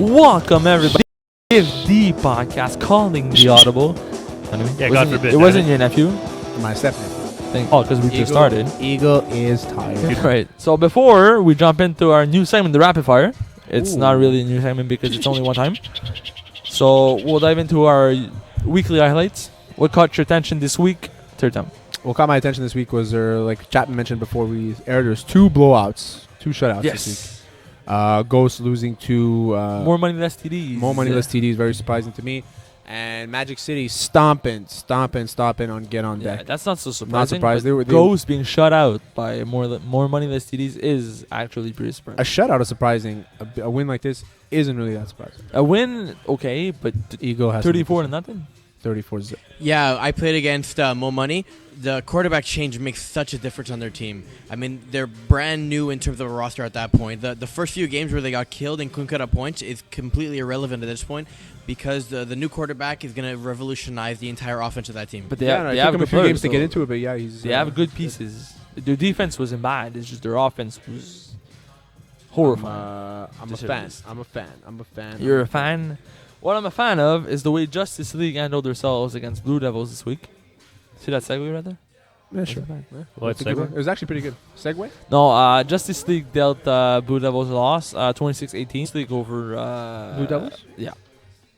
Welcome everybody. Give the podcast calling the Audible. Yeah, God forbid. It wasn't your nephew. My stepnephew. Because we just started. Eagle is tired. Right. So before we jump into our new segment, the rapid fire, it's not really a new segment because it's only one time. So we'll dive into our weekly highlights. What caught your attention this week? Third time. What caught my attention this week was, like Chapman mentioned before we aired, there's two blowouts, two shutouts this week. Ghost losing to... more money, less TDs. More money, less TDs, very surprising to me. And Magic City stomping on get on deck. That's not so surprising. Not surprised. They Ghost being shut out by more money, less TDs is actually pretty surprising. A shutout is surprising. A win like this isn't really that surprising. A win, okay, but Eagle has 34 to nothing. 34-0. Yeah, I played against Mo Money. The quarterback change makes such a difference on their team. I mean, they're brand new in terms of a roster at that point. The first few games where they got killed and couldn't cut up points is completely irrelevant at this point because the new quarterback is going to revolutionize the entire offense of that team. But they It have took him good a few players, games to get into it, but yeah, they have good pieces. Their defense wasn't bad. It's just their offense was horrifying. I'm a fan. You're a fan? What I'm a fan of is the way Justice League handled themselves against Blue Devils this week. See that segue right there? Yeah, sure. What segue? It was actually pretty good. Segue? No, Justice League dealt Blue Devils a loss, 26-18. League over... Blue Devils? Yeah.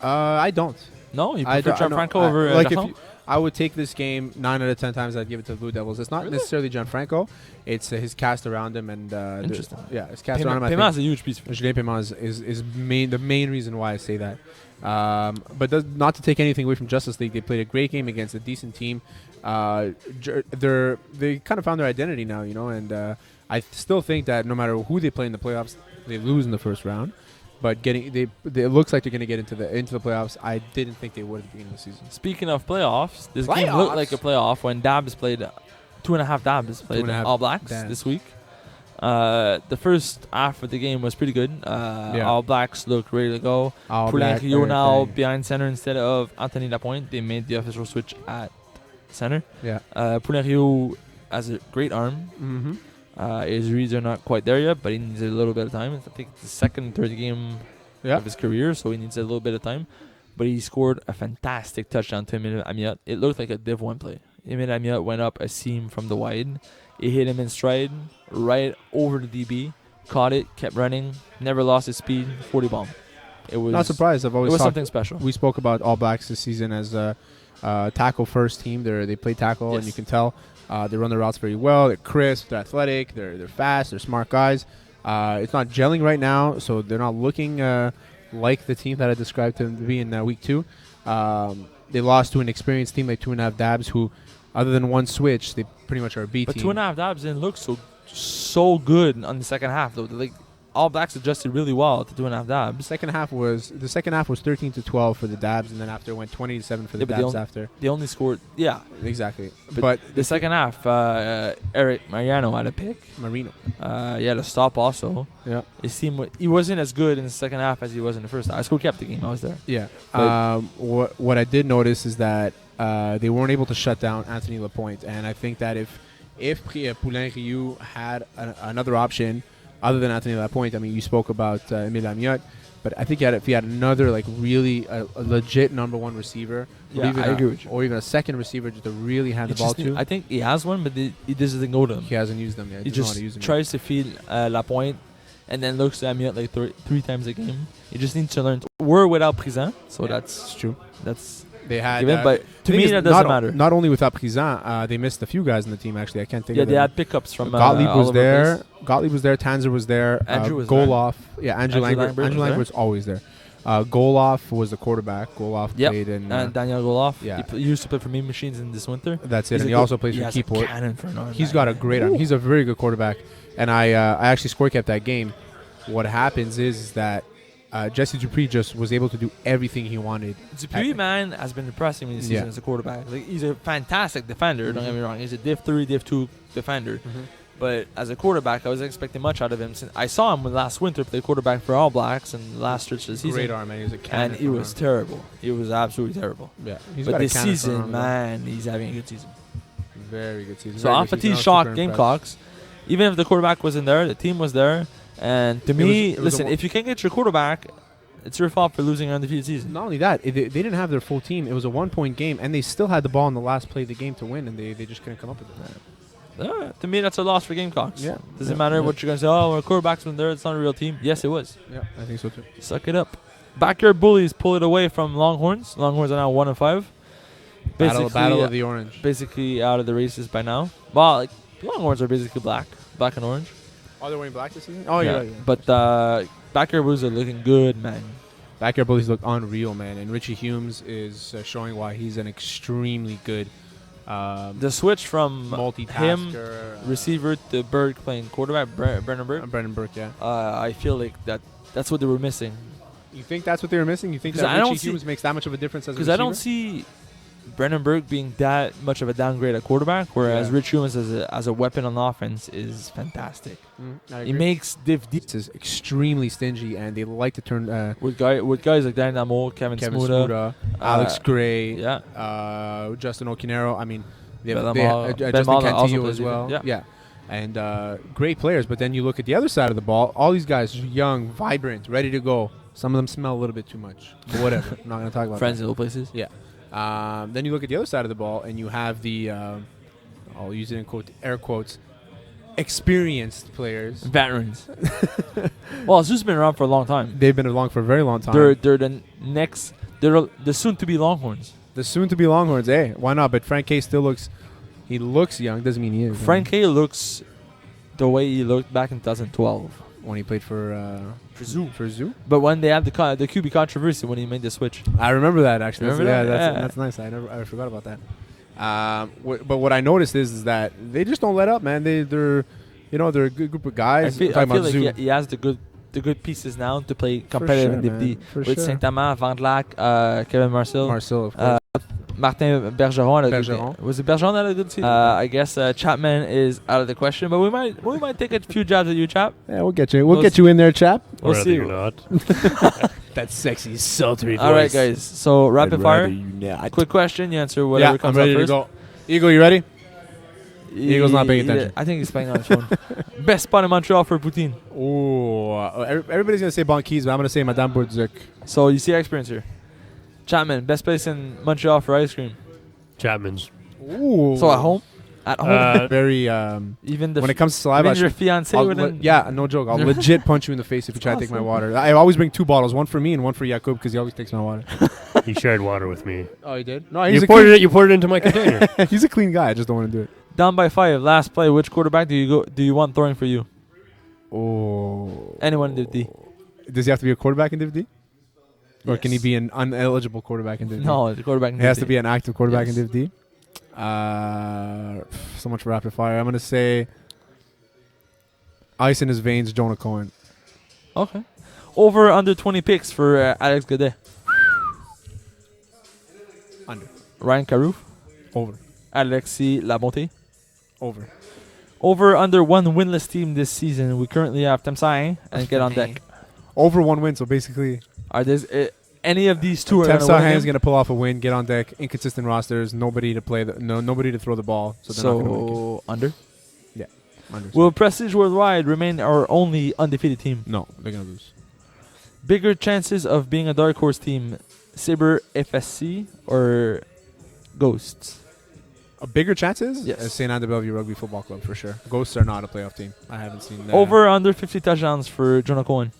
I don't. No? You prefer Gianfranco over like Dachau? I would take this game 9 out of 10 times. I'd give it to the Blue Devils. It's not necessarily Gianfranco. It's his cast around him and Interesting. his cast around him. Paiman's a huge piece. Julien Paiement is the main reason why I say that. But not to take anything away from Justice League, they played a great game against a decent team. They kind of found their identity now, and I still think that no matter who they play in the playoffs, they lose in the first round. But it looks like they're going to get into the playoffs. I didn't think they would at the beginning of the season. Speaking of playoffs, this game looked like a playoff when Dabs played 2.5 Dabs played All Blacks this week. The first half of the game was pretty good. All Blacks looked ready to go. Poulin Rio now behind center instead of Anthony Lapointe. They made the official switch at center. Yeah. Poulin Rio has a great arm. Mm-hmm. His reads are not quite there yet, but he needs a little bit of time. I think it's the second and third game of his career, so he needs a little bit of time. But he scored a fantastic touchdown to Emile Amiot. It looked like a Div 1 play. Emile Amiot went up a seam from the wide. It hit him in stride, right over the DB. Caught it, kept running, never lost his speed. 40 bomb. It was not surprised. It was something special. We spoke about All Blacks this season as a tackle first team. They play tackle, and you can tell they run their routes very well. They're crisp, they're athletic, they're fast, they're smart guys. It's not gelling right now, so they're not looking like the team that I described to be in week 2. They lost to an experienced team like 2.5 Dabs, who, other than one switch, they pretty much are a B but team. But 2.5 Dabs didn't look so good on the second half, though. All Blacks adjusted really well to 2.5 Dabs. The second half was 13-12 for the Dabs, and then after it went 20-7 for the Dabs after. They only scored, exactly. But the second half, Eric Mariano had a pick. Marino. He had a stop also. Yeah. His team he wasn't as good in the second half as he was in the first half. I still kept the game. I was there. Yeah. What I did notice is that they weren't able to shut down Anthony Lapointe, and I think that if Poulin Rio had another option other than Anthony Lapointe, I mean, you spoke about Emile Amiot, but I think if he had another really a legit number one receiver, I agree with you, or even a second receiver just to really hand the ball to. I think he has one, but he doesn't go to him. He hasn't used them yet. He just tries to feed Lapointe, and then looks at Amiot like three times a game. He just needs to learn. We're without Prison, so that's true. That's. They had, but to me that doesn't matter. Not only without Prison, they missed a few guys in the team. Actually, I can't think. Yeah, they had pickups from Gottlieb was there. Gottlieb was there. Tanzer was there. Andrew was Goloff. there. Yeah, Andrew Langbert's always there. Goloff was the quarterback. Goloff played in. Daniel Goloff. Yeah, he used to play for Mean Machines in this winter. That's it. And he also plays for Keyport. He's got a great arm. He's a very good quarterback. And I actually score kept that game. What happens is that Jesse Dupree just was able to do everything he wanted. Dupree, man, has been impressing me this season as a quarterback. He's a fantastic defender, don't get me wrong. He's a Div 3, Div 2 defender. But as a quarterback, I was expecting much out of him. I saw him last winter play quarterback for All Blacks and last stretch of the season. Great arm, man. He was a cannon. And he was terrible. He was absolutely terrible. Yeah. But this season, man, he's having a good season. Very good season. So Amphati shocked Gamecocks. Even if the quarterback wasn't there, the team was there. And to me, listen, if you can get your quarterback It's your fault for losing an undefeated season. Not only that, they didn't have their full team. It was a 1-point game, and they still had the ball in the last play of the game to win, and they just couldn't come up with it. To me, that's a loss for Gamecocks. Yeah. Doesn't matter what you're going to say. Oh, our quarterback's been there. It's not a real team. Yes, it was. Yeah, I think so too. Suck it up. Backyard Bullies pull it away from Longhorns. Longhorns are now 1-5. Battle of the Orange. Basically out of the races by now. Well, like, Longhorns are basically black and orange. Oh, they're wearing black this season? Oh, yeah. But Backyard Bullies are looking good, man. Backyard Bullies look unreal, man. And Richie Humes is showing why he's an extremely good the switch from him, receiver, to Berg playing quarterback, Brennan Berg. Brennan Burke, yeah. I feel like that's what they were missing. You think that's what they were missing? You think that Richie Humes makes that much of a difference as a receiver? Because I don't see Brennan Berg being that much of a downgrade at quarterback, whereas Rich Humes as a weapon on offense is fantastic. He makes Div D is extremely stingy, and they like to turn with guys like Dan Amo, Kevin Smuda, Alex Gray, Justin Okinero. I mean, Justin Cantillo as well. Yeah. And great players. But then you look at the other side of the ball. All these guys are young, vibrant, ready to go. Some of them smell a little bit too much. But whatever. I'm not going to talk about friends in little places. Yeah. Then you look at the other side of the ball, and you have the, I'll use it in air quotes, experienced players. Veterans. Well, it's just been around for a long time. They've been along for a very long time. They're the soon-to-be Longhorns. The soon-to-be Longhorns, why not? But Frank K still looks young. Doesn't mean he is. Frank K looks the way he looked back in 2012. When he played for Zoo. But when they had the QB controversy when he made the switch. I remember that, actually. That's nice. I forgot about that. But what I noticed is that they just don't let up, man. They're a good group of guys. I feel like he has the good pieces now to play competitive in Div D. With Saint-Amand, Vandelac, Kevin Marcel, of course. Martin Bergeron. Was it Bergeron that had a good season? I guess Chapman is out of the question, but we might take a few jabs at you, Chap. Yeah, we'll get you. We'll get you in there, Chap. We'll see. Not. That sexy, sultry voice. All right, guys. So rapid fire. Quick question. You answer whatever comes up first. I'm ready to go. Eagle, you ready? Eagle's not paying attention. I think he's playing on his phone. Best spot in Montreal for poutine. Oh, everybody's gonna say Banquise, but I'm gonna say Madame Bourdieu. So you see our experience here. Chapman, best place in Montreal for ice cream. Chapman's. Ooh. So at home. Very. Even when it comes to saliva, even your fiance wouldn't. No joke. I'll legit punch you in the face if you try to take my water. I always bring 2 bottles, one for me and one for Jakub, because he always takes my water. He shared water with me. Oh, he did? No, you poured it into my container. He's a clean guy. I just don't want to do it. Down by 5. Last play. Which quarterback do you want throwing for you? Oh. Anyone in Div D. Does he have to be a quarterback in Div D? Or can he be an uneligible quarterback in Div D? No, the quarterback in Div D. He has to be an active quarterback in Div D. So much for rapid fire. I'm going to say ice in his veins, Jonah Cohen. Okay. Over under 20 picks for Alex Godet. Under. Ryan Carouf. Over. Alexis Labonte. Over. Over under 1 winless team this season. We currently have Temsai and Get on Deck. Over 1 win, so basically... Are there any of these two? Temsai is going to pull off a win, Get on Deck, inconsistent rosters, nobody to play, nobody to throw the ball. So they're not going to make it. Under? Yeah. Under. Will Prestige Worldwide remain our only undefeated team? No, they're going to lose. Bigger chances of being a dark horse team, Sabre FSC or Ghosts? Bigger chances? Yes. St. Anne de Bellevue Rugby Football Club, for sure. Ghosts are not a playoff team. I haven't seen that. Over under 50 touchdowns for Jonah Cohen.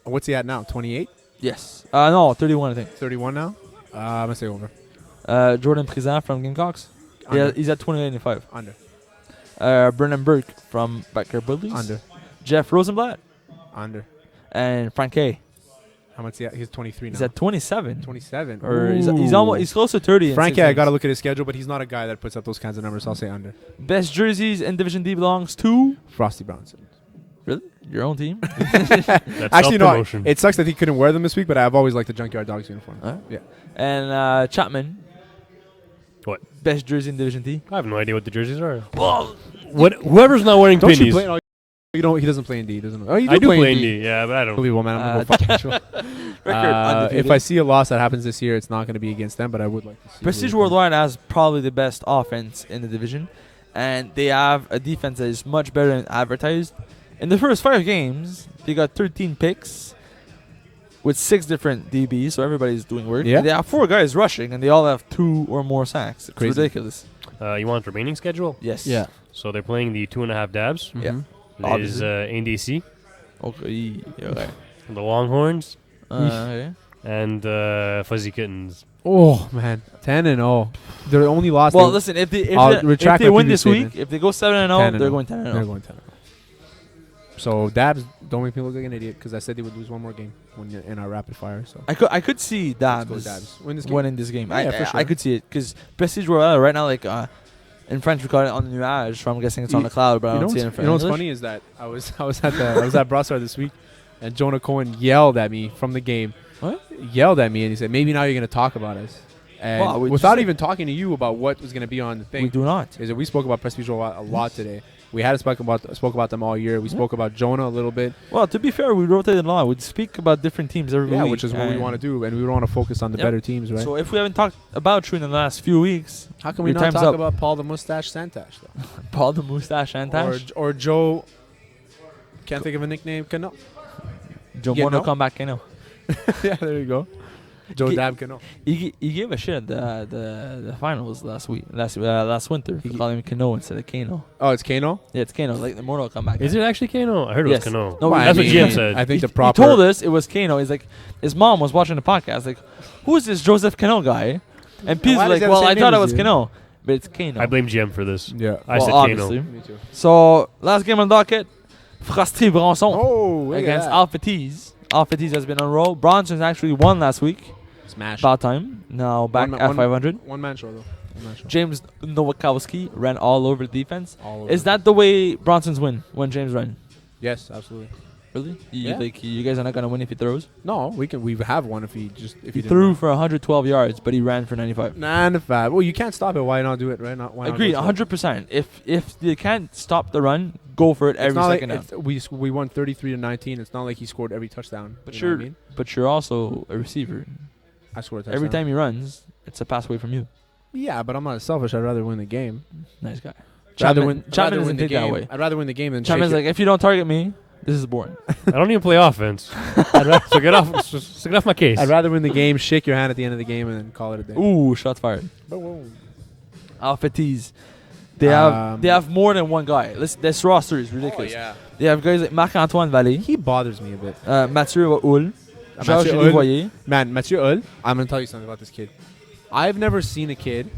What's he at now? 28? Yes. No, 31, I think. 31 now? I'm going to say over. Jordan Prison from Gamecocks. Yeah, he's at 28.5. Under. Brennan Burke from Backyard Bullies. Under. Jeff Rosenblatt. Under. And Frank K. How much is he at? He's 23 now. He's at 27. 27. Or he's close to 30. Frank K, I got to look at his schedule, but he's not a guy that puts up those kinds of numbers, so I'll say under. Best jerseys in Division D belongs to? Frosty Brownson. Really? Your own team? Actually, no. It sucks that he couldn't wear them this week, but I've always liked the Junkyard Dogs uniform. Yeah. And Chapman. What? Best jersey in Division D? I have no idea what the jerseys are. Well, whoever's not wearing don't pennies. You play, you don't. He doesn't play in D. Doesn't. Oh, you do I do play in D. Yeah, but I don't. Unbelievable, man. I'm gonna go fucking Record if I see a loss that happens this year, it's not going to be against them, but I would like to see. Prestige Worldwide has probably the best offense in the division, and they have a defense that is much better than advertised. In the first 5 games, they got 13 picks. with 6 different DBs, so everybody's doing work. Yeah. They have 4 guys rushing, and they all have 2 or more sacks. It's Crazy. ridiculous. You want remaining schedule? Yes. Yeah. So they're playing the 2.5 Dabs. Yeah. Mhm. There's NDC, Okay. Okay. the Longhorns, Okay. and Fuzzy Kittens. Oh man, 10-0. They're only lost. Well, listen. If they I'll retract if they my win previous this week, statement. if they go 7-0, 10-0. they're going 10-0. They're going 10-0. So Dabs, don't make me look like an idiot because I said they would lose one more game when you're in our rapid fire. So I could see let's go Dabs Dabs. Win this game. winning this game. Yeah, for sure. I could see it because Prestige Royale right now, like in French we call it on the nuage. So I'm guessing it's on the cloud, but I don't see it in French. You know what's funny is that I was at Brassard this week, and Jonah Cohen yelled at me from the game. What? Yelled at me and he said, "Maybe now you're going to talk about us." And Well, we without just- even talking to you about what was going to be on the thing, We do not. is that we spoke about Prestige Royale a lot today. We had spoke about them all year. We spoke about Jonah a little bit. Well, to be fair, we rotated a lot. We'd speak about different teams every Yeah, week. which is what we and want to do, and we want to focus on the Yep. better teams, right? So if we haven't talked about you in the last few weeks, How can we your not time's talk up. about Paul the Mustache Santash though? Paul the Mustache and Tash, Or Joe? Can't think of a nickname. Cano. Joe yeah, Mono no? come back, you know. Yeah, there you go. Joe Gi- Dab Cano. He gave a shit at the finals last winter. He called him Kano instead of Kano. Oh, it's Kano. Yeah, it's Kano, like the Mortal Kombat. Is it actually Kano? I heard it Yes. was Kano. No, Well, that's I what mean, Jim said. I think He, the proper. he told us it was Kano. He's like, his mom was watching the podcast. Like, who is this Joseph Kano guy? And Pete's why does like, he have the well, same I thought name it as was you? Kano, but it's Kano. I blame GM for this. Yeah. I Well, said obviously. Kano. Me too. So last game on the docket, Frosty Bronson Oh, look against at Alpha Tees. Alpha Tees has been on a roll. Bronson's actually won last week. that. Smash. About time. Now back One- at one- 500. One man show though. One man show. James Nowakowski ran all over the defense. All over. Is that the way Bronson's win when James run? Yes, absolutely. Really? Yeah. Like you guys are not gonna win if he throws. No, we can. We have one if he just if He didn't threw run. for 112 yards, but he ran for 95. 95. Well, you can't stop it. Why not do it? Right? Not. Why not Agreed, go for it? 100%. If you can't stop the run, go for it It's every not second like down. we won 33-19. It's not like he scored every touchdown. But you know what I you're mean? but you're also a receiver. I scored a touchdown. Every time he runs, it's a pass away from you. Yeah, but I'm not selfish. I'd rather win the game. Nice guy. Chapman Chapman win doesn't the think that game. way. I'd rather win the game than Chapman's shake like, if you don't target me, this is boring. I don't even play offense. So get off. So get off my case. I'd rather win the game, shake your hand at the end of the game, and then call it a day. Ooh, shots fired. Boom. Alpha Tees. They Um, have more than one guy. This roster is ridiculous. yeah. They have guys like Marc-Antoine Vallée, He bothers me a bit. Mathieu Houle, Georges Mathieu Houle. Levoyer. Man, Mathieu Hull, I'm going to tell you something about this kid. I've never seen a kid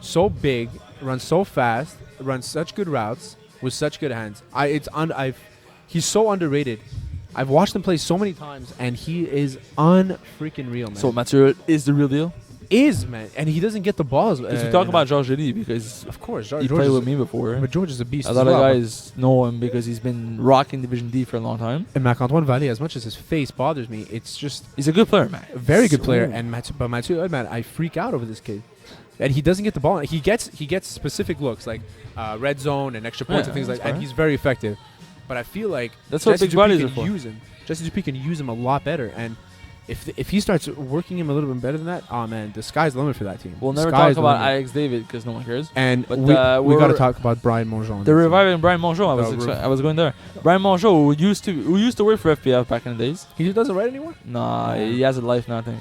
so big, run so fast, run such good routes with such good hands. He's so underrated. I've watched him play so many times, and he is unfreaking real, man. So Mathieu is the real deal. Man, and he doesn't get the balls. Because we talk about Georges Lee because of course, he played with me before. But George is a beast. A as lot of well, but- guys know him because he's been rocking Division D for a long time. And Marc-Antoine Vallée, as much as his face bothers me, it's just He's a good player, man. a very good player. So- And Mathieu, man, I freak out over this kid. And he doesn't get the ball. He gets specific looks like red zone and extra points Yeah, and things like that's that. And fine. he's very effective. But I feel like That's what Jesse big bodies Dupuis are for. can use him. Jesse Dupuis can use him a lot better. And if he starts working him a little bit better than that, oh man, the sky's the limit for that team. We'll The never sky's talk the about limit. Alex David because no one cares. And But, we got to we're- talk about Brian Mongeon. They're reviving Brian Mongeau. The I was going there. Brian Mongeau, who used to work for FPF back in the days. He doesn't write anymore? Nah, Yeah. he has a life now. I think.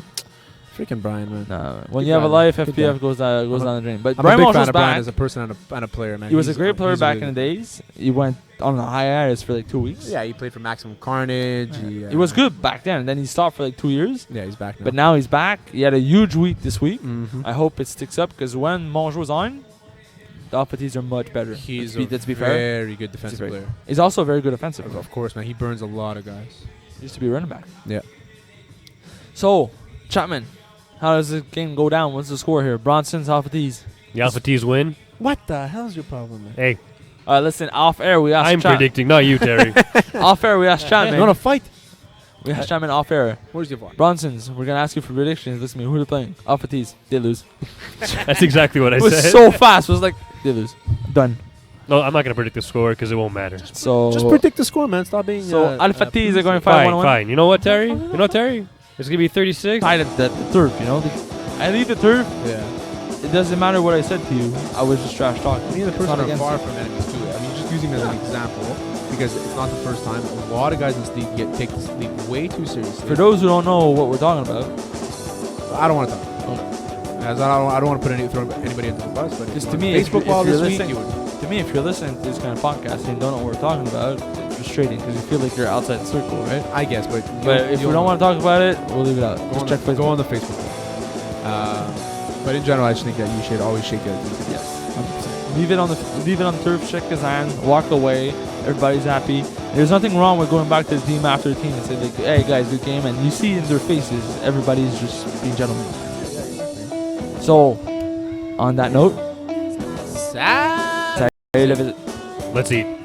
Freaking Brian, man. Nah, when Good you have a guy, life, man. Good FPF guy. goes I'm down a- the drain. But I'm Brian a big Mongeau's fan of Brian back. as a person and a player, man. He was a He's- great player he's back really in the good. days. He went on a hiatus for like 2 weeks. Yeah, he played for Maximum Carnage. He was good back then. Then he stopped for like 2 years. Yeah, he's back now. But now he's back. He had a huge week this week. Mhm. I hope it sticks up because when Mongeau's on, the Alpha Tees are much better. He's let's be fair. very good defensive very- player. He's also very good offensive. Of course, man. He burns a lot of guys. He used to be a running back. Yeah. So, Chapman, how does the game go down? What's the score here? Bronson's Alpha Tees. The Alpha T's win. What the hell's your problem, man? Hey, Listen, off air we asked I'm predicting, not you, Terry. Off air we asked Chapman. You want to fight? We asked Chapman off air. Where's your bar? Bronson's, we're gonna ask you for predictions. Listen to me, who are they playing? Alpha Tees. They lose. That's exactly what I It was said. so fast. It was like they lose. Done. No, I'm not going to predict the score because it won't matter. So Just predict the score, man. Stop being. So Alpha Tees are going Fine, 5-1-1. fine. You know what, Terry? You know what, Terry? It's going to be 36. Tied at the turf, you know. I leave the turf. Yeah. It doesn't matter what I said to you. I was just trash talking. Me and the It's person not are against far you. from enemies too. I mean, just using it as an example. because it's not the first time. A lot of guys in this league take this league way too seriously. For those who don't know what we're talking about, I don't want to talk. As I don't want to throw anybody into the bus, but just if to you me, want if Facebook you're wall this listening, week, you would. to me, if you're listening to this kind of podcast and you don't know what we're talking about, it's frustrating because you feel like you're outside the circle, right? I guess, but If we don't want to talk about it, we'll leave it out. Go on the Facebook wall. But in general, I just think that you should always shake the other team. Yes, 100%. Leave it on the turf. Shake his hand. Walk away. Everybody's happy. There's nothing wrong with going back to the team after the team and say like, "Hey guys, good game," and you see in their faces, everybody's just being gentlemen. So, on that note, Sad. say, Let's eat.